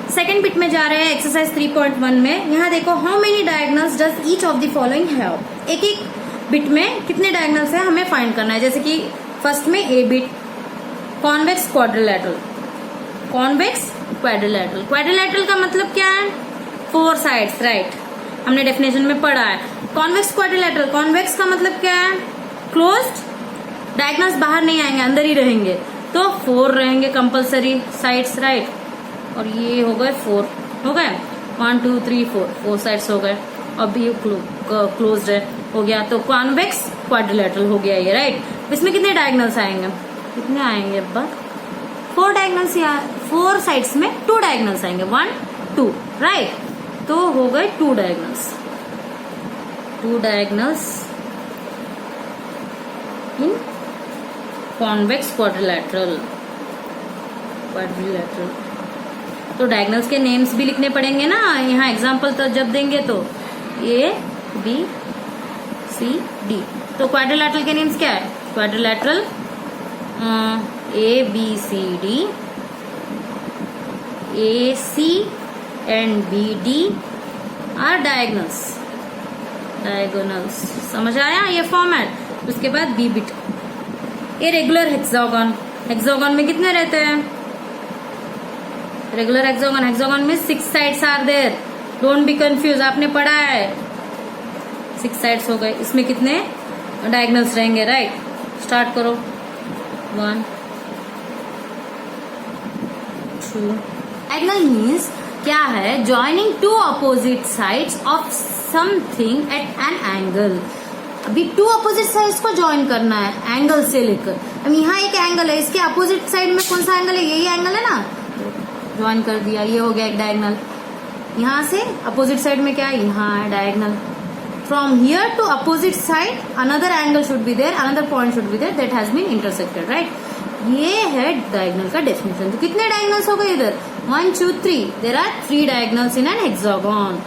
Second bit में जा रहे हैं एक्सरसाइज 3.1 में। यहाँ देखो, how many diagonals does each of the following have. एक एक बिट में कितने डायगोनल्स है हमें फाइंड करना है। जैसे कि फर्स्ट में ए bit, convex quadrilateral, convex quadrilateral. Quadrilateral का मतलब क्या है? 4 साइड्स, राइट, हमने डेफिनेशन में पढ़ा है। कॉन्वेक्स क्वाड्रिलेटरल, कॉन्वेक्स का मतलब क्या है? क्लोज्ड, डायगोनल्स बाहर नहीं आएंगे, अंदर ही रहेंगे, तो 4 रहेंगे कंपलसरी साइड्स, राइट। और ये हो गए 4, हो गए 1 2 3 4 साइड्स हो गए। अब ये क्लोज्ड है, हो गया, तो कॉन्वेक्स क्वाड्रिलेटरल हो गया ये, राइट। इसमें कितने डायगोनल्स आएंगे? कितने आएंगे अब्बा? 4 डायगोनल्स, 4 साइड्स में 2 डायगोनल्स आएंगे, 1 2, राइट। तो हो गए 2 डायगोनल्स, 2 डायगोनल्स इन कॉन्वेक्स क्वाड्रिलेटरल। तो डायगोनल्स के नेम्स भी लिखने पड़ेंगे ना, यहाँ एग्जांपल तो जब देंगे तो ए बी सी डी। तो क्वाड्रिलेटरल के नेम्स क्या है? Quadrilateral A B C D, A C and B D are diagonals, समझ आया ये फॉर्मेट। उसके बाद B bit, a regular hexagon, hexagon में कितने रहते हैं? रेगुलर हेक्सागन, हेक्सागन में 6 sides are there, don't be confuse, आपने पढ़ा है 6 साइड्स हो गए। इसमें कितने डायगोनल्स रहेंगे, राइट। स्टार्ट करो, 1 2। डायगोनल मीन्स क्या है? Joining 2 opposite sides of something at an angle. अभी 2 अपोजिट साइड्स को ज्वाइन करना है एंगल से लेकर। अब यहाँ एक एंगल है, इसके अपोजिट साइड में कौन सा एंगल है? यही एंगल है ना, ज्वाइन कर दिया, ये हो गया एक डायगोनल। यहाँ से अपोजिट साइड में क्या है? यहाँ है diagonal. From here to opposite side another angle should be there, another point should be there that has been intersected, right. ये है डायगोनल का डेफिनेशन। तो कितने डायगोनल्स हो गए इधर? 1 2 3। There are 3 diagonals in an hexagon,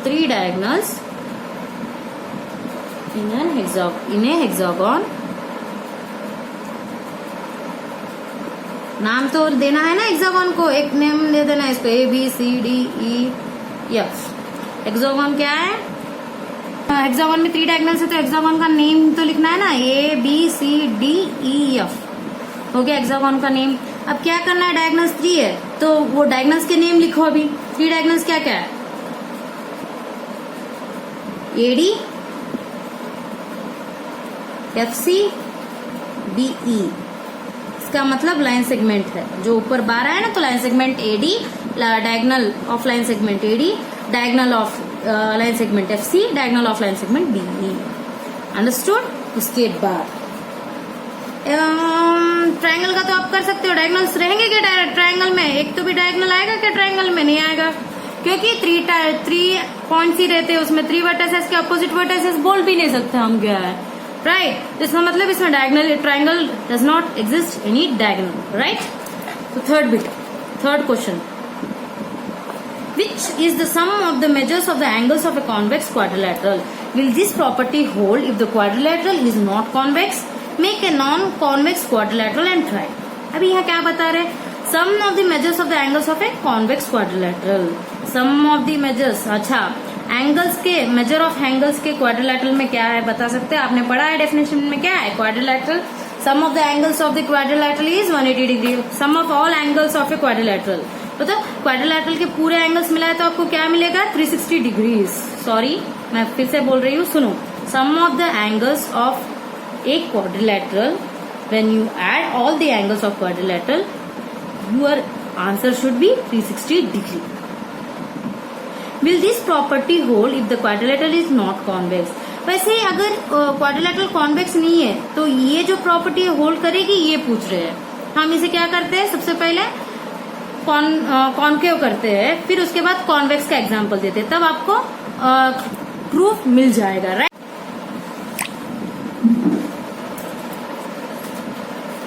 3 diagonals in a hexagon. नाम तो देना है ना हेक्सागन को, एक नेम दे देना है इसको, A B C D E F. Hexagon क्या है? हेक्सागन में 3 डायगोनल्स है, तो हेक्सागन का नेम तो लिखना है ना, A B C D E F, हो गया हेक्सागन का नेम। अब क्या करना है? डायगोनल्स 3 है, तो वो डायगोनल्स के नेम लिखो। अभी 3 डायगोनल्स क्या क्या है? A D, F C, B E. इसका मतलब लाइन सेगमेंट है, जो ऊपर 12 है ना, तो line segment A D, diagonal of line segment A D, diagonal of line segment F C, diagonal of line segment B E. Understood. उसके बाद ट्रायंगल का तो आप कर सकते हो, डायगोनल्स रहेंगे क्या ट्रायंगल में? एक तो भी डायगोनल आएगा क्या ट्रायंगल में? नहीं आएगा, क्योंकि 3 पॉइंट्स ही रहते हैं उसमें। 3 वर्टिसेस के अपोजिट वर्टिसेस बोल भी नहीं सकते हम क्या है, राइट। इसका मतलब इसमें diagonal triangle does not exist any diagonal, right. तो third bit, third question, which is the sum of the measures of the angles of a convex quadrilateral? Will this property hold if the quadrilateral is not convex? Make a non-convex quadrilateral and try. अभी यहाँ क्या बता रहे? Sum of the measures of the angles of a convex quadrilateral. Sum of the measures, अच्छा, angles के measure of angles के quadrilateral में क्या है बता सकते हैं? आपने पढ़ा है डेफिनेशन में क्या है quadrilateral? Sum of the angles of the quadrilateral is 180 degree. Sum of all angles of a quadrilateral, मतलब क्वाड्रिलेटरल के पूरे एंगल्स मिलाए तो आपको क्या मिलेगा? 360 डिग्रीज। सॉरी, मैं फिर से बोल रही हूँ, सुनो। Sum of the angles of a quadrilateral, when you add all the angles of quadrilateral, your answer should be 360 degree. Will this property hold if the quadrilateral is not convex? वैसे अगर quadrilateral convex नहीं है तो ये जो property hold करेगी, ये पूछ रहे हैं। हम इसे क्या करते हैं? सबसे पहले कॉन्केव करते हैं, फिर उसके बाद कॉन्वेक्स का एग्जांपल देते हैं, तब आपको प्रूफ मिल जाएगा, right.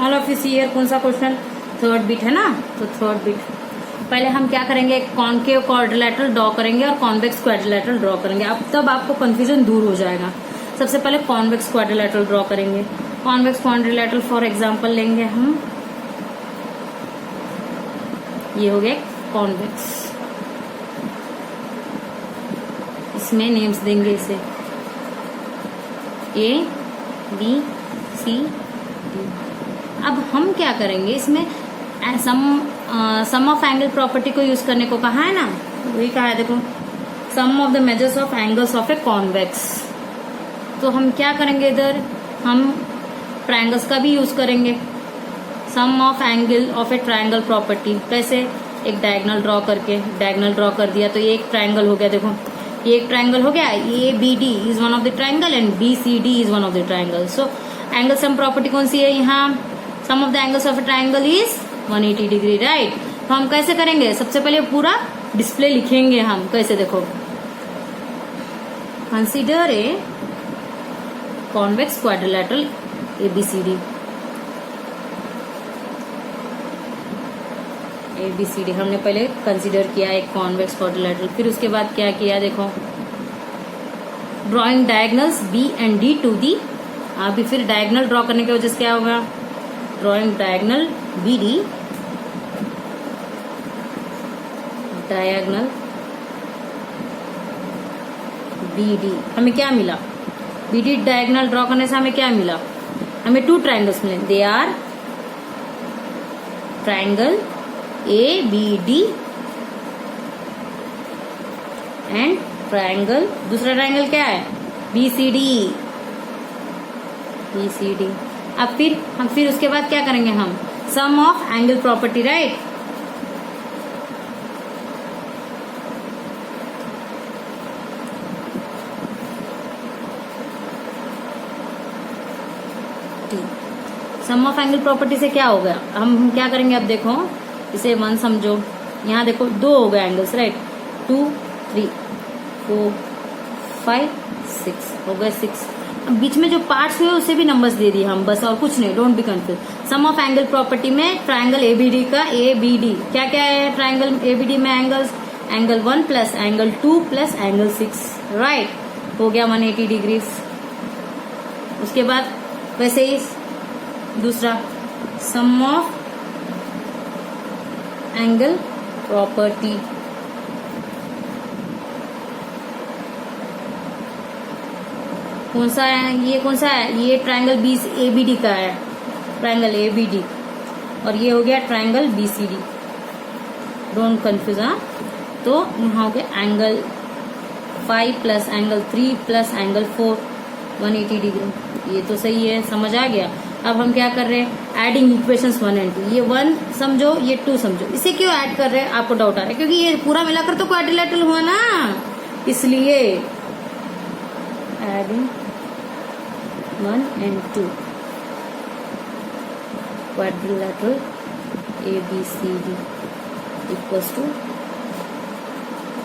All of you see here, कौन सा क्वेश्चन? थर्ड बिट है ना, तो थर्ड बिट पहले हम क्या करेंगे? कॉन्केव क्वाड्रिलेटरल ड्रॉ करेंगे और कॉन्वेक्स क्वाड्रिलेटरल ड्रॉ करेंगे। अब तब आपको कंफ्यूजन दूर हो जाएगा। सबसे पहले कॉन्वेक्स क्वाड्रिलेटरल ड्रॉ करेंगे। कॉन्वेक्स क्वाड्रिलेटरल फॉर एग्जांपल लेंगे हम, ये हो गया कॉन्वेक्स। इसमें नेम्स देंगे इसे A, B, C, D। अब हम क्या करेंगे इसमें सम ऑफ एंगल प्रॉपर्टी को यूज करने को कहा है ना, वही कहा है देखो, sum of the measures of angles of a convex. तो हम क्या करेंगे इधर, हम ट्रायंगल्स का भी यूज करेंगे। Sum of angle of a triangle property कैसे, एक डायगोनल ड्रॉ करके, डायगोनल ड्रॉ कर दिया तो ये एक ट्रायंगल हो गया। देखो ये एक ट्रायंगल हो गया, A B D is one of the triangle and B C D is one of the triangle. So angle sum property कौन सी है यहाँ, sum of the angles of a triangle is 180 degree, right. तो हम कैसे करेंगे, सबसे पहले पूरा डिस्प्ले लिखेंगे हम, कैसे देखो, consider a convex quadrilateral ABCD। ABCD हमने पहले कंसीडर किया एक कॉन्वेक्स क्वाड्रिलैटरल, फिर उसके बाद क्या किया देखो, drawing diagonals B and D to the, अभी फिर डायगोनल ड्रॉ करने की वजह से क्या होगा, drawing diagonal BD, diagonal BD, हमें क्या मिला, BD डायगोनल ड्रॉ करने से हमें क्या मिला, हमें 2 ट्रायंगल्स मिले, they are triangle ABD and triangle, दूसरा ट्रायंगल क्या है, BCD। अब फिर उसके बाद क्या करेंगे हम, sum of angle property, right. Sum of angle property से क्या हो गया, हम क्या करेंगे, अब देखो इसे 1 समझो, यहाँ देखो 2 हो गए एंगल्स, राइट, 2 3 4 5 6 हो गए 6। अब बीच में जो पार्ट्स हुए उसे भी नंबर्स दे दिए हम, बस और कुछ नहीं, don't be confuse. Sum of angle property में ट्रायंगल ABD का ABD क्या क्या है, ट्रायंगल ABD में angles, angle 1 plus angle 2 plus angle 6, right, हो गया 180 डिग्री। उसके बाद वैसे ही दूसरा, सम ऑफ एंगल प्रॉपर्टी, कौन सा है ये, कौन सा है ये, ट्रायंगल ABD का है, ट्रायंगल ABD, और ये हो गया ट्रायंगल BCD, डोंट कंफ्यूज। हाँ, तो यहाँ हो गया angle 5 plus angle 3 plus angle 4, 180 degree. ये तो सही है, समझ आ गया। अब हम क्या कर रहे हैं, एडिंग इक्वेशंस 1 and 2, ये 1 समझो, ये 2 समझो। इसे क्यों ऐड कर रहे हैं, आपको डाउट आ रहा है, क्योंकि ये पूरा मिलाकर तो क्वाड्रिलैटरल हुआ ना, इसलिए adding 1 and 2 quadrilateral ABCD equals to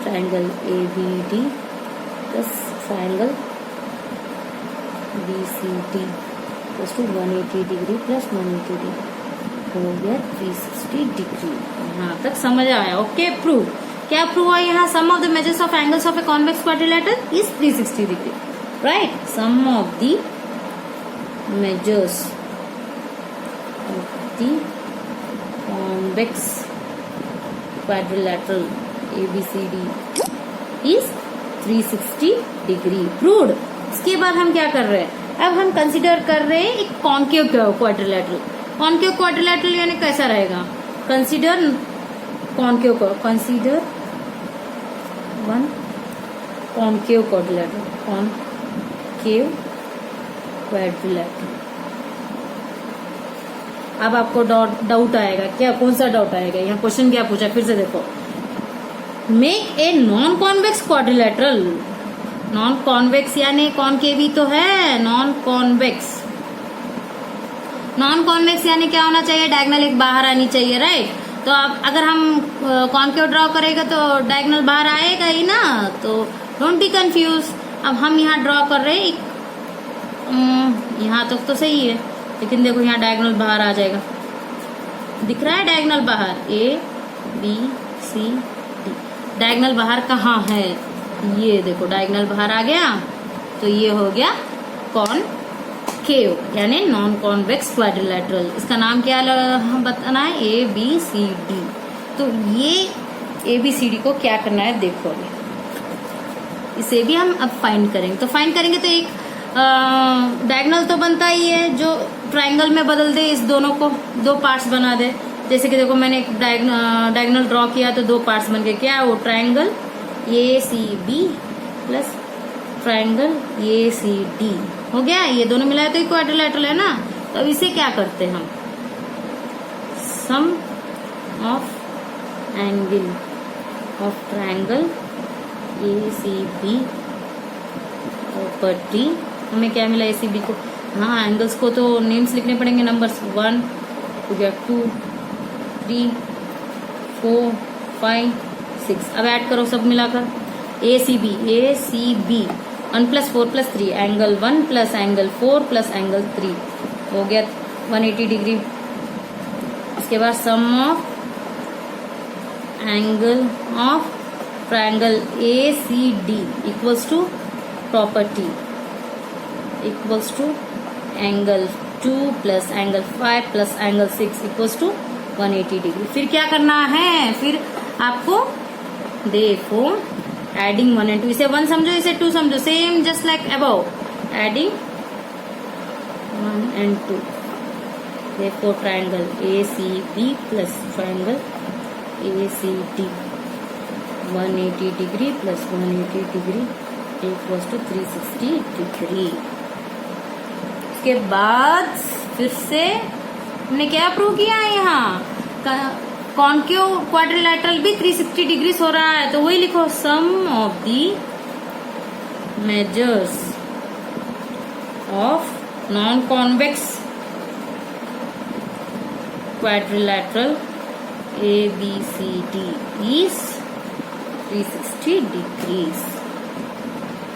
triangle ABD plus triangle BCD equals to 180 degree plus 180 degree, हो गया 360 डिग्री। यहाँ तक समझ आया, ओके। प्रूव, क्या प्रूव हुआ यहाँ, sum of the measures of angles of a convex quadrilateral is 360 degree, right. Sum of the measures of the convex quadrilateral ABCD is 360 degree, proved. इसके बाद हम क्या कर रहे हैं, अब हम कंसीडर कर रहे हैं एक कॉन्केव क्वाड्रिलैटरल। कॉन्केव क्वाड्रिलैटरल यानी कैसा रहेगा, consider concave, consider 1 concave quadrilateral, concave quadrilateral. अब आपको डाउट आएगा, क्या, कौन सा डाउट आएगा, यहाँ क्वेश्चन क्या पूछा, फिर से देखो, make a non convex quadrilateral. Non convex यानी कॉन्केव ही तो है, नॉन कॉन्वेक्स। नॉन कॉन्वेक्स यानी क्या होना चाहिए, डायगोनल एक बाहर आनी चाहिए, राइट। तो अब अगर हम कॉन्केव ड्रॉ करेगा तो डायगोनल बाहर आएगा ही ना, तो डोंट बी कंफ्यूज। अब हम यहाँ ड्रॉ कर रहे हैं, यहाँ तक तो सही है, लेकिन देखो यहाँ डायगोनल बाहर आ जाएगा, दिख रहा है डायगोनल बाहर, ABCD। डायगोनल बाहर कहाँ है, ये देखो डायगोनल बाहर आ गया, तो ये हो गया कॉन्केव यानी नॉन कॉन्वेक्स क्वाड्रिलैटरल। इसका नाम क्या बताना है, ABCD। तो ये ABCD को क्या करना है देखो। इसे भी हम अब फाइंड करेंगे। तो फाइंड करेंगे तो एक डायगोनल तो बनता ही है जो ट्राइंगल में बदल दे, इस दोनों को दो पार्ट्स बना दे। जैसे कि देखो मैंने एक डायगोनल ड्रॉ किया तो दो पार्ट्स बन गए। क्या वो triangle ACB plus triangle ACD हो गया। ये दोनों मिलाए तो क्वाड्रिलैटरल है ना। तो अब इसे क्या करते हैं हम, sum of angle of triangle ACB property. हमें क्या मिला ACB को, हाँ एंगल्स को तो नेम्स लिखने पड़ेंगे, नंबर्स 1 हो गया, 2 3 4 5 6। अब ऐड करो सब मिलाकर। ACB 1 + 4 + 3 angle 1 plus angle 4 plus angle 3 हो गया 180 डिग्री। इसके बाद sum of angle of triangle ACD equals to property equals to angle 2 plus angle 5 plus angle 6 equals to 180 degree. फिर क्या करना है, फिर आपको देखो एडिंग 1 and 2, इसे 1 समझो इसे 2 समझो, same just like above, adding 1 and 2 देखो triangle ACB plus triangle ACD 180 degree plus 180 degree equals to 360 degree. उसके बाद फिर से हमने क्या प्रूव किया है, यहाँ कॉन्केव क्वाड्रिलैटरल भी 360 डिग्री हो रहा है। तो वही लिखो, sum of the measures of non convex quadrilateral ABCD is 360 degrees.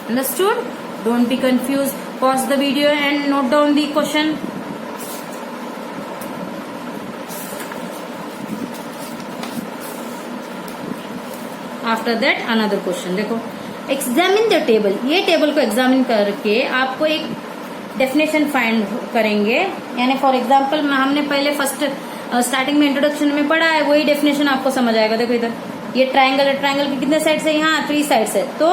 Understood? Don't be confused. Pause the video and note down the question. After that another question. देखो, examine the table. ये table को examine करके आपको एक definition find करेंगे। यानी for example हमने पहले फर्स्ट स्टार्टिंग में इंट्रोडक्शन में पढ़ा है, वही डेफिनेशन आपको समझ आएगा। देखो इधर ये ट्राइंगल है, ट्राइंगल के कितने साइड्स है, यहाँ 3 साइड्स है। तो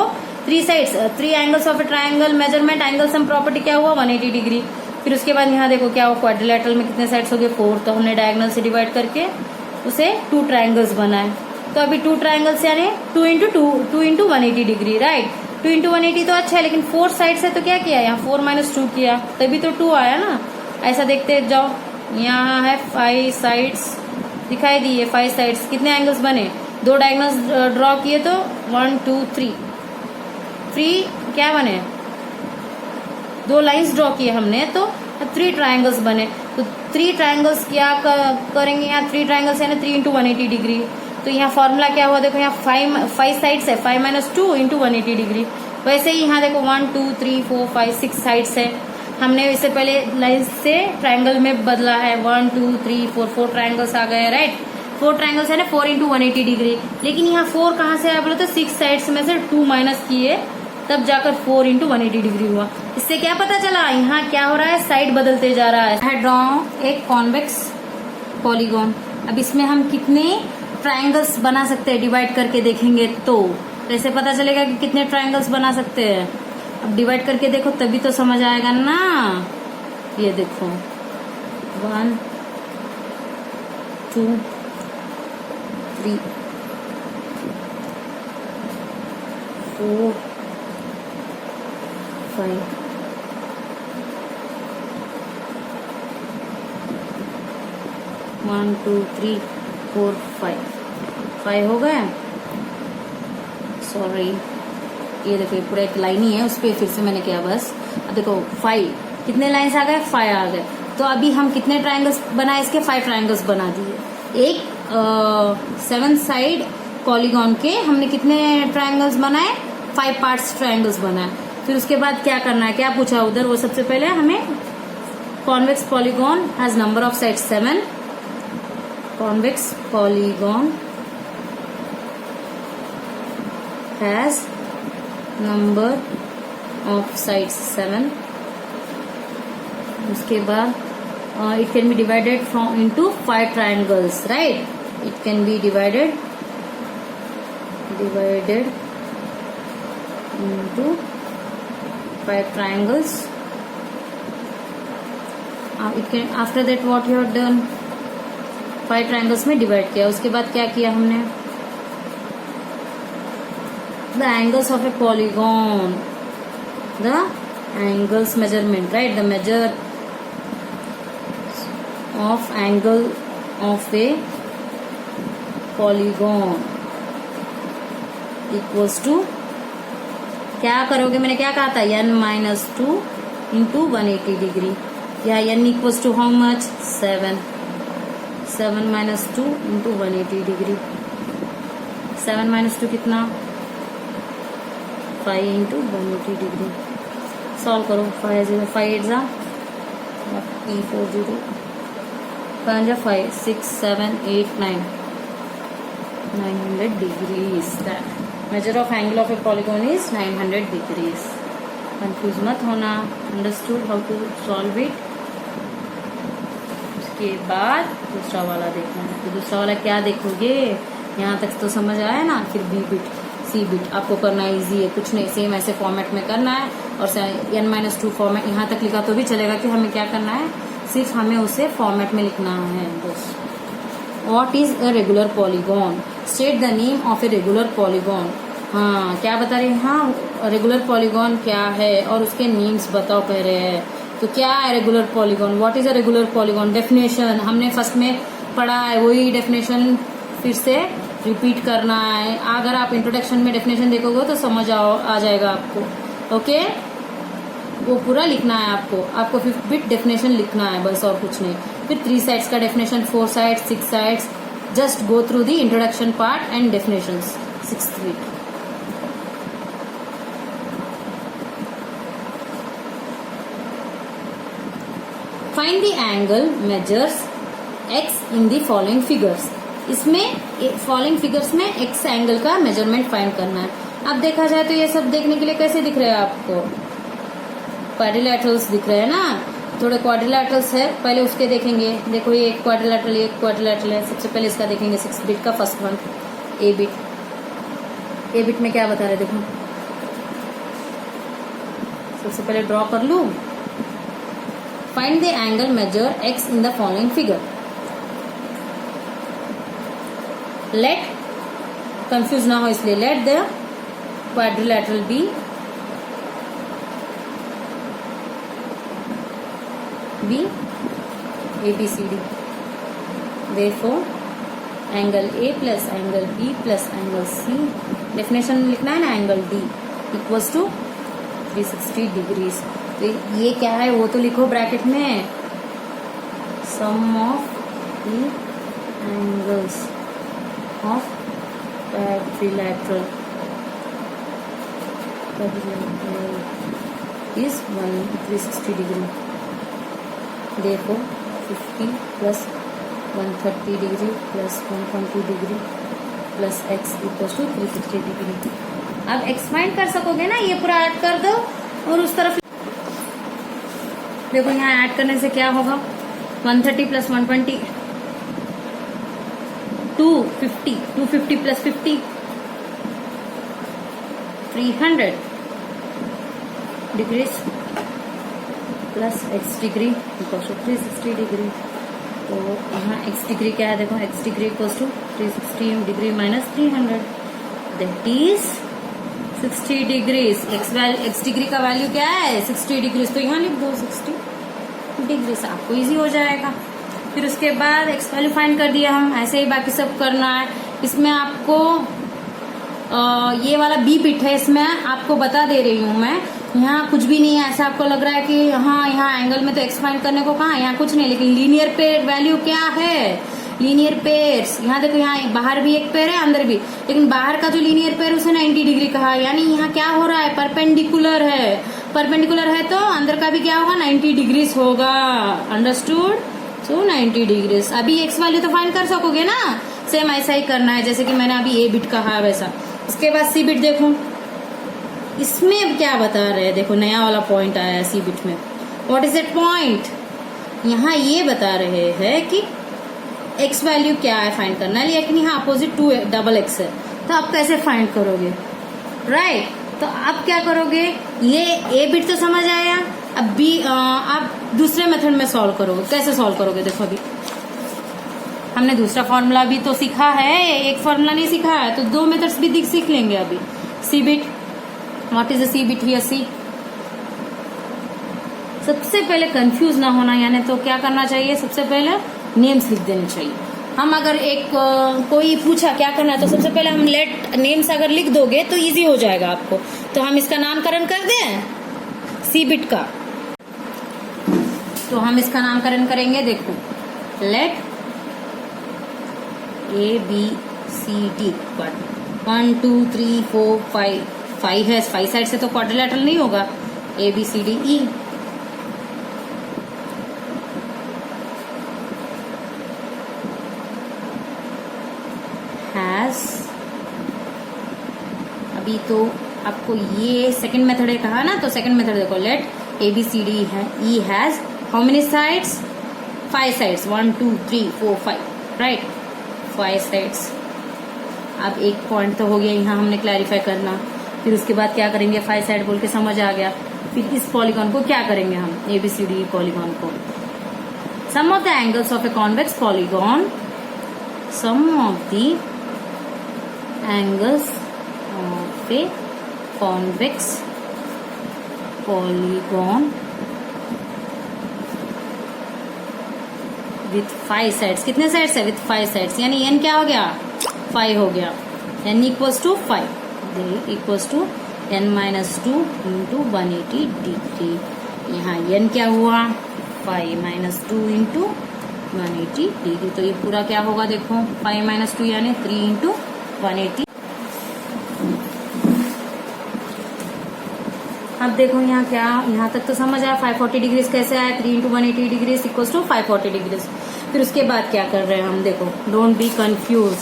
3 sides 3 angles of A triangle measurement angle sum property क्या हुआ 180 डिग्री। फिर उसके बाद यहाँ देखो क्या हुआ, क्वाड्रिलैटरल में कितने साइड्स हो गए 4। तो हमने डायगोनल से डिवाइड करके उसे 2 ट्राइंगल्स बनाए। तो अभी 2 ट्राइंगल्स यानी 2 × 2 × 180 डिग्री, राइट। 2 × 180 तो अच्छा है, लेकिन 4 साइड्स है तो क्या किया, यहाँ 4 - 2 किया, तभी तो 2 आया ना। ऐसा देखते जाओ, यहाँ है 5 साइड्स दिखाई दी है, 5 साइड्स कितने एंगल्स बने, 2 डायगोनल्स ड्रॉ किए तो 1 2 3 क्या बने, 2 लाइंस ड्रॉ किए हमने तो 3 ट्राइंगल्स बने। तो 3 ट्राइंगल्स क्या करेंगे, यहाँ 3 ट्राइंगल्स है ना 3 × 180 डिग्री। तो यहाँ फॉर्मूला क्या हुआ, देखो यहाँ 5 साइड्स है, 5 - 2 × 180 डिग्री। वैसे ही यहाँ देखो 1 2 3 4 5 6 साइड्स है। हमने इससे पहले लाइन से ट्राइंगल में बदला है, 1 2 3 4 ट्राइंगल्स आ गए, राइट। 4 ट्राइंगल्स है ना 4 × 180 डिग्री। लेकिन यहाँ 4 कहाँ से आया बोले तो 6 साइड्स में से 2 माइनस किए, तब जाकर 4 × 180 डिग्री हुआ। इससे क्या पता चला, यहाँ क्या हो रहा है, साइड बदलते जा रहा है। ड्रॉ एक कॉन्वेक्स पॉलीगॉन। अब इसमें हम कितने ट्राइंगल्स बना सकते हैं डिवाइड करके देखेंगे तो कैसे पता चलेगा कि कितने ट्राइंगल्स बना सकते हैं। अब डिवाइड करके देखो तभी तो समझ आएगा ना। ये देखो 1 2 3 4 5 1 2 3 4 5 हो गए। सॉरी, ये देखो पूरा एक लाइन ही है, उस पर फिर से मैंने किया बस। अब देखो 5 कितने लाइन्स आ गए, 5 आ गए। तो अभी हम कितने ट्राइंगल्स बनाए, इसके 5 ट्राइंगल्स बना दिए। एक 7 साइड पॉलीगॉन के हमने कितने ट्राइंगल्स बनाए, 5 पार्ट्स ट्राइंगल्स बनाए। फिर उसके बाद क्या करना है, क्या पूछा उधर, वो सबसे पहले हमें convex polygon has number of sides 7। Convex polygon has number of sides 7। उसके बाद it can be divided from into 5 triangles, right? It can be divided divided into 5 triangles. After that what you have done? 5 triangles में divide किया. उसके बाद क्या किया हमने? The angles of a polygon. The angles measurement, right? The measure of angle of a polygon equals to, क्या करोगे? मैंने क्या कहा था? n-2 into 180 degree. या n equals to how much? 7. 7 minus 2 into 180 degree. 7 minus 2 कितना? 5 into 180 डिग्री. सॉल्व करो. 5 0 5 8 जा 4 0 5 5 6 7 8 9 900 degrees. That measure of angle of a polygon is 900 degrees. Confuse मत होना. Understood how to solve it. उसके बाद दूसरा वाला देखना है. तो दूसरा वाला क्या देखोगे? यहाँ तक तो समझ आया ना. फिर बी बिट सी बिट आपको करना इजी है. कुछ नहीं, सेम ऐसे फॉर्मेट में करना है. और n-2 फॉर्मेट यहाँ तक लिखा तो भी चलेगा कि हमें क्या करना है, सिर्फ हमें उसे फॉर्मेट में लिखना है बस. What is a regular polygon? State the name of a regular polygon. हाँ, क्या बता रहे हैं? हाँ, रेगुलर पॉलीगॉन क्या है और उसके नेम्स बताओ कह रहे हैं. तो क्या है regular polygon? What is a regular polygon? Definition हमने फर्स्ट में पढ़ा है, वही डेफिनेशन फिर से रिपीट करना है. अगर आप इंट्रोडक्शन में डेफिनेशन देखोगे तो समझ आ जाएगा आपको. ओके, वो पूरा लिखना है आपको. आपको 5th बिट डेफिनेशन लिखना है बस, और कुछ नहीं. फिर 3 साइड्स का definition, 4 sides, 6 sides. Just go through the introduction part and definitions. 6th bit. Find the angle measures x in the following figures. इसमें फॉलोइंग फिगर्स में x एंगल का मेजरमेंट फाइंड करना है. अब देखा जाए तो ये सब देखने के लिए कैसे दिख रहे हैं आपको? क्वाड्रिलैटरल्स दिख रहे हैं ना. थोड़े क्वाड्रिलैटरल्स है, पहले उसके देखेंगे. देखो ये एक क्वाड्रिलैटरल, ये एक क्वाड्रिलैटरल है. सबसे पहले इसका देखेंगे 6 बिट का फर्स्ट वन, ए बिट. ए बिट में क्या बता रहे देखो. सबसे पहले ड्रॉ कर लू. Find the angle measure x in the following figure. Let, confuse ना हो इसलिए, let the quadrilateral be ABCD. Therefore, angle A plus angle B plus angle C, definition लिखना है ना, angle D equals to 360 degrees. तो ये क्या है वो तो लिखो ब्रैकेट में. Sum of the angles of quadrilateral is 360 degree. Therefore 50 plus 130 degree plus 120 degree plus x equals to 360 degree. अब x फाइंड कर सकोगे ना, ये पूरा ऐड कर दो और उस तरफ देखो. यहाँ ऐड करने से क्या होगा? 130 plus 120 250, 250 plus 50 300 degrees plus x degree equals to 360 degree. तो यहाँ x डिग्री क्या है देखो, x degree equals to 360 degree minus 300, that is 60 degrees. x degree का वैल्यू क्या है? 60 डिग्रीज. तो यहाँ लिख दो 60 डिग्रीज, आपको इजी हो जाएगा. फिर उसके बाद x वैल्यू फाइंड कर दिया हम. ऐसे ही बाकी सब करना है. इसमें आपको ये वाला बी बिट है, इसमें आपको बता दे रही हूँ मैं. यहाँ कुछ भी नहीं है. ऐसा आपको लग रहा है कि हाँ यहाँ एंगल में तो x फाइंड करने को कहा, यहाँ कुछ नहीं. लेकिन लीनियर पेयर वैल्यू क्या है? Linear pairs. यहाँ देखो, यहाँ बाहर भी एक पेयर है, अंदर भी. लेकिन बाहर का जो लीनियर पेयर उसे 90 डिग्री कहा. यानी यहाँ क्या हो रहा है? परपेंडिकुलर है. परपेंडिकुलर है तो अंदर का भी क्या होगा? 90 डिग्रीज होगा. अंडरस्टूड? सो 90 डिग्रीज. अभी x वैल्यू तो फाइंड कर सकोगे ना. सेम ऐसा ही करना है जैसे कि मैंने अभी ए बिट कहा वैसा. इसके बाद सी बिट देखो, इसमें अब क्या बता रहे हैं देखो, नया वाला पॉइंट आया है सी बिट में. What is that point? यहाँ ये बता रहे हैं कि x वैल्यू क्या है फाइंड करना है. लेकिन यहाँ अपोजिट 2 डबल x है. तो आप कैसे फाइंड करोगे, राइट। तो आप क्या करोगे, ये ए बिट तो समझ आया, अब बी आप दूसरे मेथड में सॉल्व करोगे। कैसे सॉल्व करोगे, देखो अभी हमने दूसरा फॉर्मूला भी तो सीखा है, एक फॉर्मूला नहीं सीखा है, तो दो मेथड्स भी सीख लेंगे अभी। C bit, what is the C bit here, C. सबसे पहले कंफ्यूज ना होना, यानी तो क्या करना चाहिए, सबसे पहले नेम्स लिख देने चाहिए। हम अगर एक कोई पूछा क्या करना है, तो सबसे पहले हम लेट नेम्स अगर लिख दोगे तो इजी हो जाएगा आपको। तो हम इसका नामकरण कर दें सी बिट का, तो हम इसका नामकरण करेंगे। देखो, let A B C D, 1 2 3 4 5, 5 है, 5 साइड से तो क्वाड्रिलेटरल नहीं होगा। ए बी सी डी ई, अभी तो आपको ये सेकंड मेथड है कहा ना, तो सेकंड मेथड देखो, let A B C D E has how many sides, 5 sides, 1 2 3 4 5, right, 5 sides. अब एक पॉइंट तो हो गया, यहाँ हमने क्लैरिफाई करना। फिर उसके बाद क्या करेंगे, 5 साइड बोल के समझ आ गया। फिर इस पॉलीगॉन को क्या करेंगे हम, A B C D polygon को, sum of the angles of a convex polygon, sum of the angles of a convex polygon with 5 sides. कितने साइड्स है, विथ 5 साइड्स, यानी n क्या हो गया, 5 हो गया। n equals to 5, equals to n minus 2 into 180 degree. यहाँ n क्या हुआ, 5 माइनस 2 इंटू 180 डिग्री। तो ये पूरा क्या होगा, देखो 5 माइनस 2 यानी 3 इंटू 180। अब देखो यहाँ क्या, यहाँ तक तो समझ आया, 540 डिग्रीज कैसे आया, 3 into 180 degrees equals to 540 degrees. फिर उसके बाद क्या कर रहे हैं हम, देखो, डोंट बी कंफ्यूज।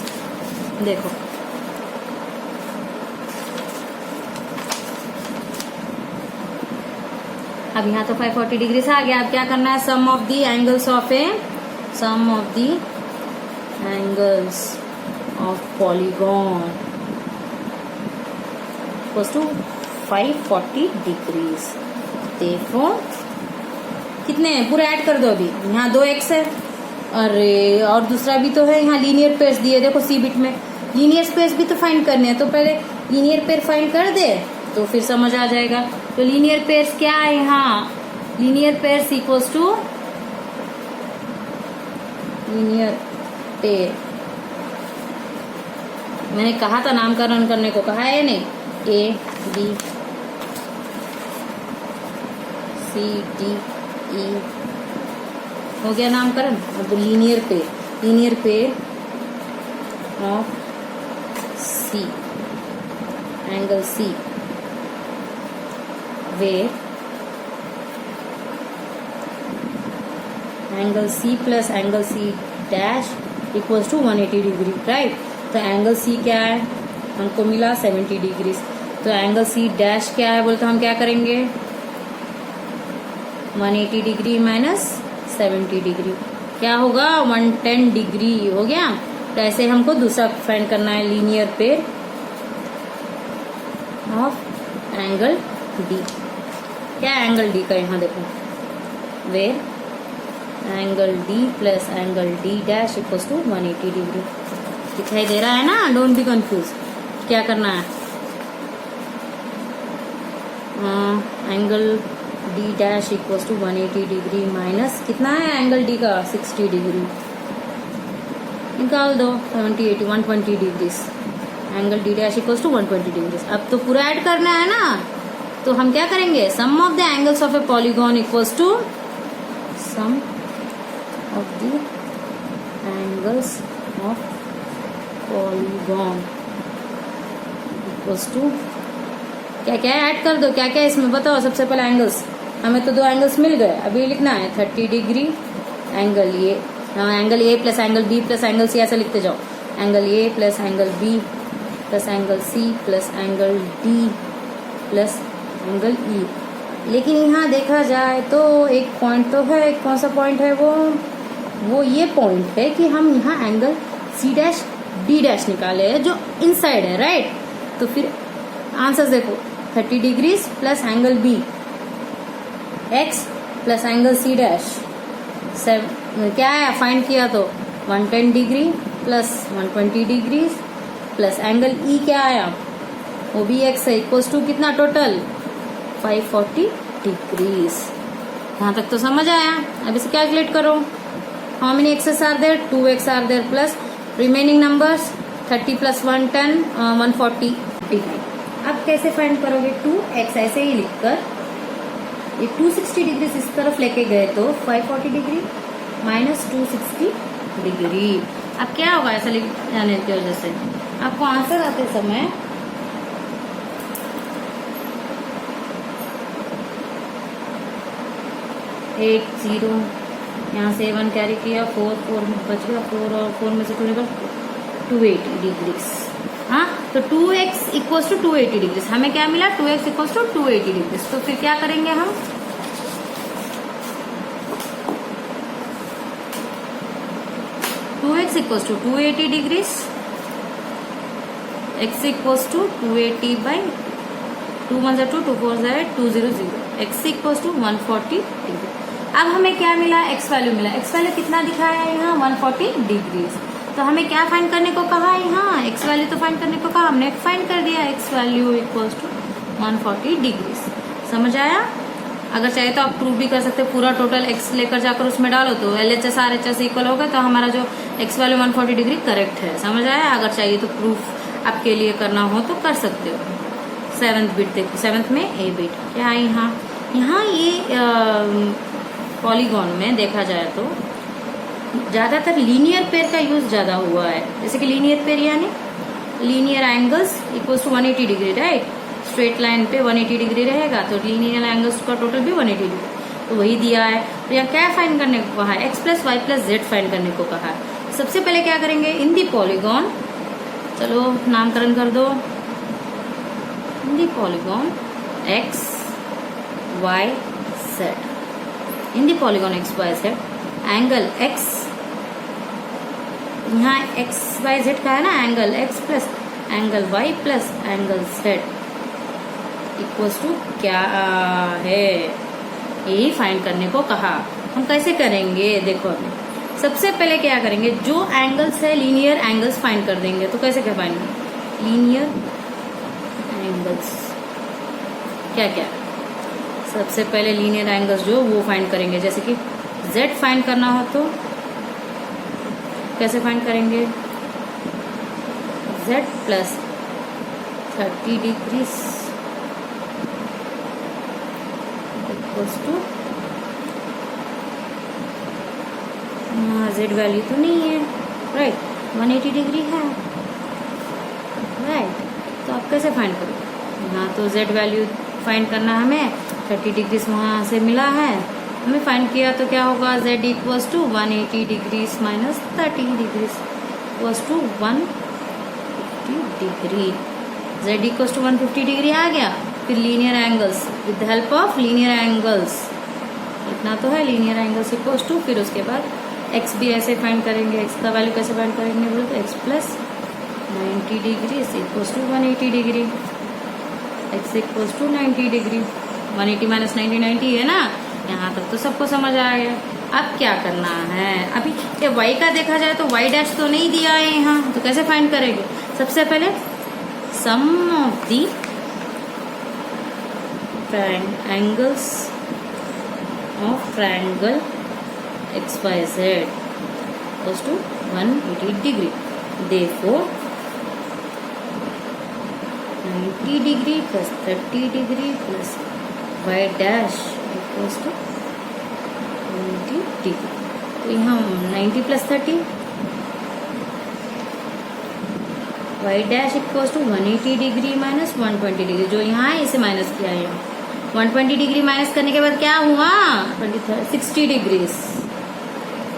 देखो अब यहाँ तो 540 डिग्रीज आ गया। अब क्या करना है, sum of the angles of a, sum of the angles of polygon equals to 540 degrees. देखो कितने हैं, पूरे ऐड कर दो। अभी यहाँ 2x है, अरे और दूसरा भी तो है, यहाँ लीनियर पेयर्स दिए। देखो सी बिट में लीनियर पेयर्स भी तो फाइंड करने हैं, तो पहले लीनियर पेयर फाइंड कर दे तो फिर समझ आ जाएगा। तो लीनियर पेयर्स क्या है, यहाँ linear pairs equals to linear pair, मैंने कहा था नामकरण करने को, कहा है नहीं, ए बी सी डी ई हो गया नामकरण। अब linear pair of C, angle C, where angle C plus angle C dash equals to 180 degree, right. तो एंगल C क्या है, हमको मिला 70 डिग्री। तो एंगल C डैश क्या है बोलते, हम क्या करेंगे, 180 डिग्री माइनस 70 डिग्री क्या होगा, 110 डिग्री हो गया। तो ऐसे हमको दूसरा फाइंड करना है, linear pair of angle D। क्या एंगल D का, यहाँ देखो, where angle D plus angle D dash equals to 180 degree. दिखाई दे रहा है ना, डोंट बी कंफ्यूज। क्या करना है, angle D dash equals to 180 degree minus कितना है एंगल D का, 60 डिग्री। निकाल दो, 70 80 120 degrees. Angle D dash equals to 120 degrees. अब तो पूरा ऐड करना है ना, तो हम क्या करेंगे, sum of the angles of a polygon equals to sum of the angles of polygon equals to, क्या क्या ऐड कर दो, क्या क्या इसमें बताओ। सबसे पहले एंगल्स, हमें तो 2 एंगल्स मिल गए, अभी लिखना है 30 degree angle A, angle A plus angle B plus angle C, ऐसा लिखते जाओ। Angle A plus angle B plus angle C plus angle D plus angle E. लेकिन यहाँ देखा जाए तो एक पॉइंट तो है, कौन सा पॉइंट है वो ये पॉइंट है कि हम यहाँ angle C dash D dash निकाले है जो इनसाइड है, राइट। तो फिर आंसर देखो 30 degrees plus angle B X plus angle C dash क्या है फाइंड किया तो 110 degree plus 120 degrees plus angle E क्या आया वो भी एक्स है इक्वल्स टू कितना टोटल 540 डिग्रीज। यहाँ तक तो समझ आया। अब इसे कैलकुलेट करो। How many X's are there 2 X are there plus remaining numbers 30 plus 110 140 degree. अब कैसे फाइंड करोगे 2x ऐसे ही लिखकर ये 260 डिग्री इस तरफ लेके गए तो 540 डिग्री माइनस 260 डिग्री। अब क्या होगा ऐसा लिख जाने की वजह से आपको आंसर आते समय एट जीरो यहाँ से 1 कैरी किया 4 में बच गया 4 और 4 में से 2 निकल 280 डिग्रीज। हाँ तो 2x इक्वल्स टू 280 डिग्रीज हमें क्या मिला 2x इक्वल्स टू 280 डिग्रीज। तो फिर क्या करेंगे हम 2x equals to 280 degrees x equals to 280 by 2 1 2 2 4 200 x equals to 140 degree. अब हमें क्या मिला x वैल्यू मिला। x वैल्यू कितना दिखाया है यहाँ 140 डिग्रीज। तो हमें क्या फाइंड करने को कहा है यहाँ x वैल्यू तो फाइंड करने को कहा हमने फाइंड कर दिया x value equals to 140 degrees. समझ आया। अगर चाहे तो आप प्रूव भी कर सकते हो पूरा टोटल x लेकर जाकर उसमें डालो तो LHS RHS इक्वल होगा तो हमारा जो x वैल्यू 140 डिग्री करेक्ट है। समझ आया। अगर चाहिए तो प्रूफ आपके लिए करना हो तो कर सकते हो। 7th बिट देखो 7th में a बिट क्या है यहाँ ये पॉलीगॉन में देखा जाए तो ज्यादातर लीनियर पेयर का यूज ज्यादा हुआ है। जैसे कि लीनियर पेयर यानी linear angles equals to 180 degree, right. Straight line पे 180 डिग्री रहेगा तो लीनियर एंगल्स का टोटल भी 180 डिग्री तो वही दिया है। तो यहाँ क्या फाइंड करने को कहा है x plus Y plus Z find करने को कहा है। सबसे पहले क्या करेंगे इन दी पॉलीगॉन, चलो नामकरण कर दो in the polygon x y z। In the polygon x y z angle x यहाँ x y z का है ना angle x plus angle y plus angle z equals to क्या है यही फाइंड करने को कहा। हम कैसे करेंगे देखो अभी सबसे पहले क्या करेंगे जो एंगल्स है लीनियर एंगल्स फाइंड कर देंगे। तो कैसे क्या फाइंड लीनियर एंगल्स क्या क्या सबसे पहले लीनियर एंगल्स जो वो फाइंड करेंगे। जैसे कि z फाइंड करना हो तो कैसे फाइंड करेंगे z plus 30 degree equals to z value तो नहीं है, राइट 180 डिग्री है, राइट। तो आप कैसे फाइंड करोगे यहाँ तो z वैल्यू फाइंड करना हमें 30 डिग्री वहाँ से मिला है हमें फाइंड किया तो क्या होगा z equals to 180 degrees minus 30 degrees equals to 150 degree. z equals to 150 degree आ गया। फिर linear angles with the help of linear angles इतना तो है लीनियर एंगल्स इक्वल्स टू फिर उसके बाद x भी ऐसे फाइंड करेंगे। x का वैल्यू कैसे फाइंड करेंगे बोले तो x plus 90 degree equals to 180 degree x equals to 90 degree 180 minus 90 90 है ना। यहाँ तक तो सबको समझ आ गया। अब क्या करना है अभी ये y का देखा जाए तो y डैश तो नहीं दिया है यहाँ तो कैसे फाइंड करेंगे। सबसे पहले sum of the angles of triangle XYZ equals to 180 degree. Therefore, 90 degree plus 30 degree plus y dash equals to 90 degree. तो यहाँ 90 plus 30 y dash equals to 180 degree minus 120 degree जो यहाँ है इसे माइनस किया है। 120 डिग्री माइनस करने के बाद क्या हुआ 60 degrees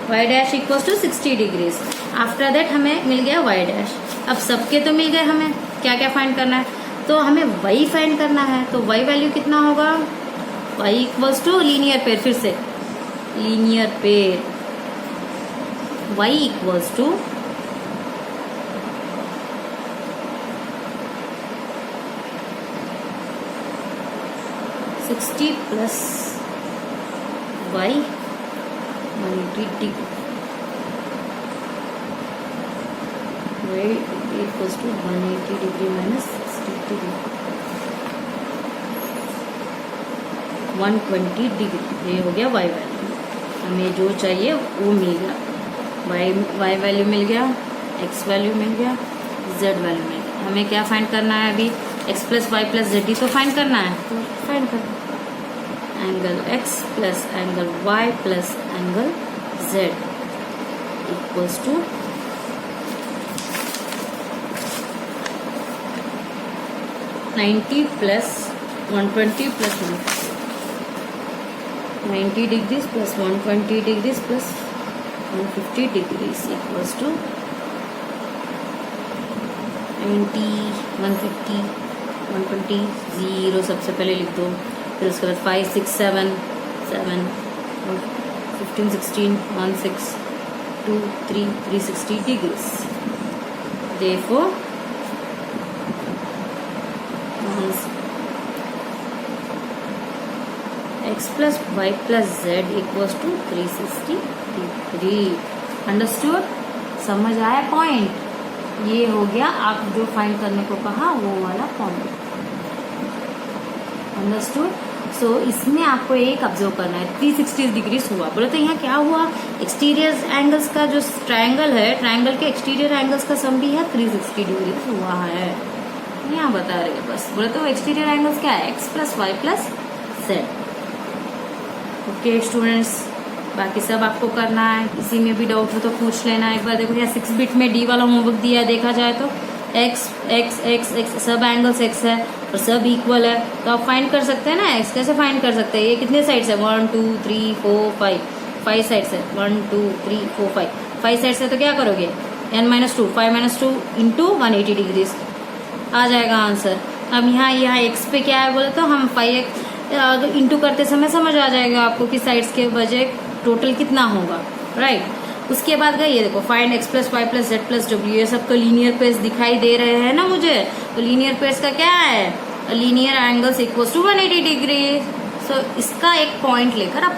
y dash equals to 60 degrees. After that हमें मिल गया y डैश। अब सबके तो मिल गए हमें क्या क्या फाइंड करना है तो हमें y फाइंड करना है। तो y वैल्यू कितना होगा y equals to linear pair फिर से linear pair y equals to 60 plus y 180 degree y equals to 180 degree minus 60 degree 120 degree. ये हो गया y वैल्यू। हमें जो चाहिए वो मिल गया, y वैल्यू मिल गया, x वैल्यू मिल गया, z वैल्यू मिल गया। हमें क्या फाइंड करना है अभी? x plus Y plus z ही तो फाइंड करना है, तो फाइंड करना angle x plus angle y plus angle z equals to 90 plus 120 plus 90 degrees plus 120 degrees plus 150 degrees equals to 90 150 120 0 सबसे पहले लिख दो, फिर उसके बाद 5 6 7 7 15 16 1 6 2 3 360 degrees. Therefore x plus Y plus Z equals to 360 degree. Understood? समझ आया पॉइंट? ये हो गया आप जो फाइंड करने को कहा वो वाला पॉइंट। अंडरस्टूड? सो इसमें आपको एक ऑब्जर्व करना है, 360 डिग्री हुआ। बोले तो यहाँ क्या हुआ? एक्सटीरियर एंगल्स का जो ट्रायंगल है, ट्रायंगल के एक्सटीरियर एंगल्स का सम भी है 360 डिग्री हुआ है। यहाँ बता रहे हैं बस। बोले तो एक्सटीरियर एंगल्स क्या है? x plus Y plus Z. Okay students, बाकी सब आपको करना है। इसी में भी डाउट हो तो पूछ लेना एक बार। देखो यहाँ 6 बिट में डी वाला होमवर्क दिया है, देखा जाए तो x x x x सब एंगल्स x है और सब इक्वल है, तो आप फाइंड कर सकते हैं ना। x कैसे फाइंड कर सकते हैं? ये कितने साइड्स है? 1 2 3 4 5 साइड्स है। 1 2 3 4 5 साइड्स है, तो क्या करोगे? n-2 5-2 इंटू 180 डिग्रीज आ जाएगा आंसर। अब यहाँ x पे क्या है बोले तो हम 5x इंटू करते समय समझ आ जाएगा आपको कि साइड्स के वजह टोटल कितना होगा, राइट। उसके बाद गए ये देखो find x plus Y plus Z plus W, ये सबको लीनियर पेयर्स दिखाई दे रहे हैं ना मुझे। तो लीनियर पेयर्स का क्या है? Linear angles equals to 180 degree. So इसका एक पॉइंट लेकर आप